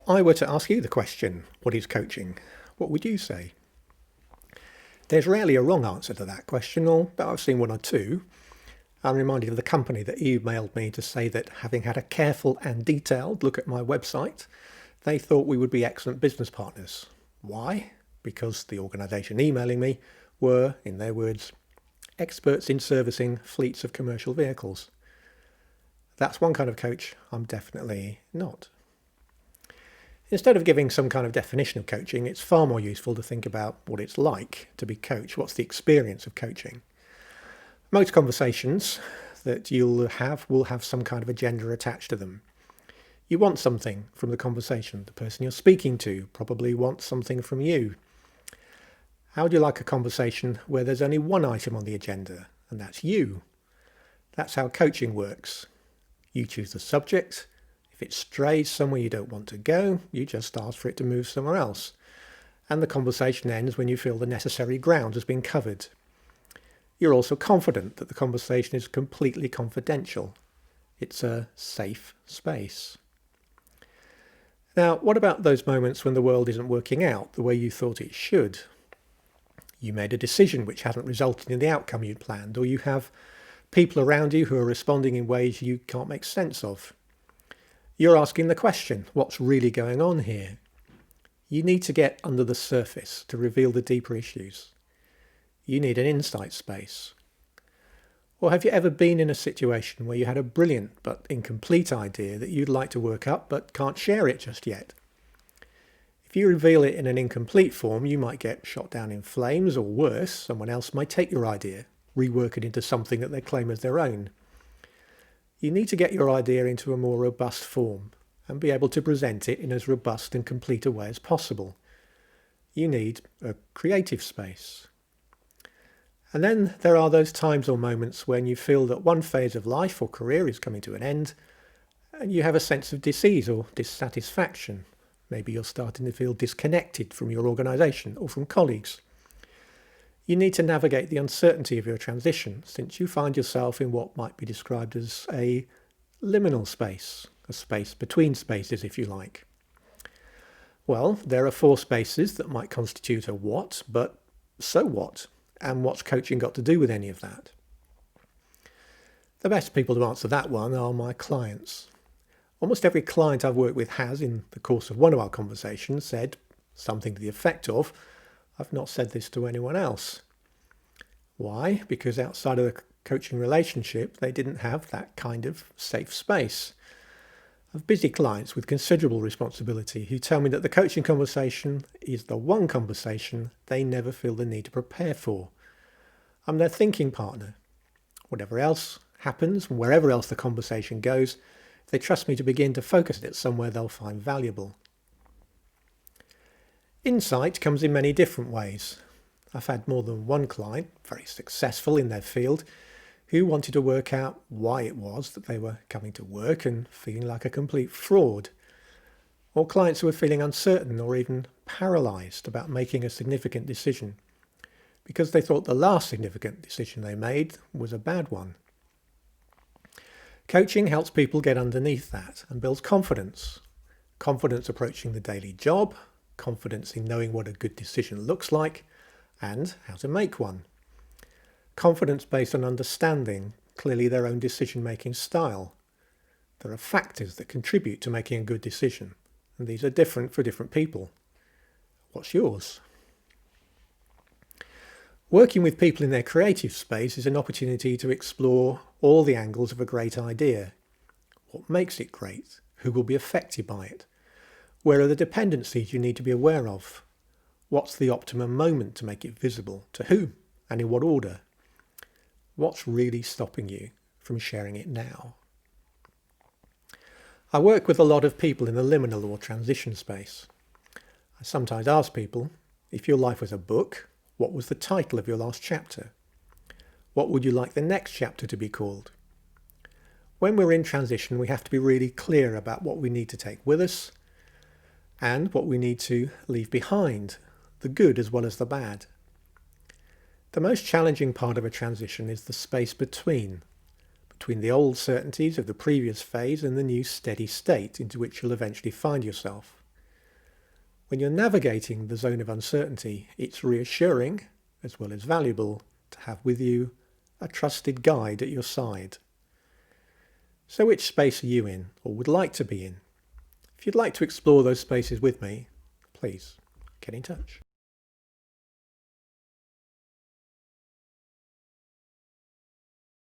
I were to ask you the question, what is coaching? What would you say? There's rarely a wrong answer to that question, but I've seen one or two. I'm reminded of the company that emailed me to say that having had a careful and detailed look at my website, they thought we would be excellent business partners. Why? Because the organisation emailing me were, in their words, experts in servicing fleets of commercial vehicles. That's one kind of coach I'm definitely not. Instead of giving some kind of definition of coaching, it's far more useful to think about what it's like to be coached. What's the experience of coaching? Most conversations that you'll have will have some kind of agenda attached to them. You want something from the conversation. The person you're speaking to probably wants something from you. How do you like a conversation where there's only one item on the agenda, and that's you? That's how coaching works. You choose the subject. If it strays somewhere you don't want to go, you just ask for it to move somewhere else. And the conversation ends when you feel the necessary ground has been covered. You're also confident that the conversation is completely confidential. It's a safe space. Now, what about those moments when the world isn't working out the way you thought it should? You made a decision which hasn't resulted in the outcome you'd planned, or you have people around you who are responding in ways you can't make sense of. You're asking the question, what's really going on here? You need to get under the surface to reveal the deeper issues. You need an insight space. Or have you ever been in a situation where you had a brilliant but incomplete idea that you'd like to work up but can't share it just yet? If you reveal it in an incomplete form, you might get shot down in flames, or worse, someone else might take your idea, rework it into something that they claim as their own. You need to get your idea into a more robust form and be able to present it in as robust and complete a way as possible. You need a creative space. And then there are those times or moments when you feel that one phase of life or career is coming to an end and you have a sense of dis-ease or dissatisfaction. Maybe you're starting to feel disconnected from your organisation or from colleagues. You need to navigate the uncertainty of your transition, since you find yourself in what might be described as a liminal space, a space between spaces, if you like. Well, there are 4 spaces that might constitute a what, but so what? And what's coaching got to do with any of that? The best people to answer that one are my clients. Almost every client I've worked with has, in the course of one of our conversations, said something to the effect of, I've not said this to anyone else. Why? Because outside of the coaching relationship, they didn't have that kind of safe space. I've busy clients with considerable responsibility who tell me that the coaching conversation is the one conversation they never feel the need to prepare for. I'm their thinking partner. Whatever else happens, wherever else the conversation goes, they trust me to begin to focus it somewhere they'll find valuable. Insight comes in many different ways. I've had more than one client, very successful in their field, who wanted to work out why it was that they were coming to work and feeling like a complete fraud. Or clients who were feeling uncertain or even paralysed about making a significant decision because they thought the last significant decision they made was a bad one. Coaching helps people get underneath that and builds confidence. Confidence approaching the daily job, confidence in knowing what a good decision looks like and how to make one. Confidence based on understanding clearly their own decision-making style. There are factors that contribute to making a good decision, and these are different for different people. What's yours? Working with people in their creative space is an opportunity to explore all the angles of a great idea. What makes it great? Who will be affected by it? Where are the dependencies you need to be aware of? What's the optimum moment to make it visible? To whom? And in what order? What's really stopping you from sharing it now? I work with a lot of people in the liminal or transition space. I sometimes ask people, if your life was a book, what was the title of your last chapter? What would you like the next chapter to be called? When we're in transition, we have to be really clear about what we need to take with us and what we need to leave behind, the good as well as the bad. The most challenging part of a transition is the space between the old certainties of the previous phase and the new steady state into which you'll eventually find yourself. When you're navigating the zone of uncertainty, it's reassuring, as well as valuable, to have with you a trusted guide at your side. So which space are you in, or would like to be in? If you'd like to explore those spaces with me, please get in touch.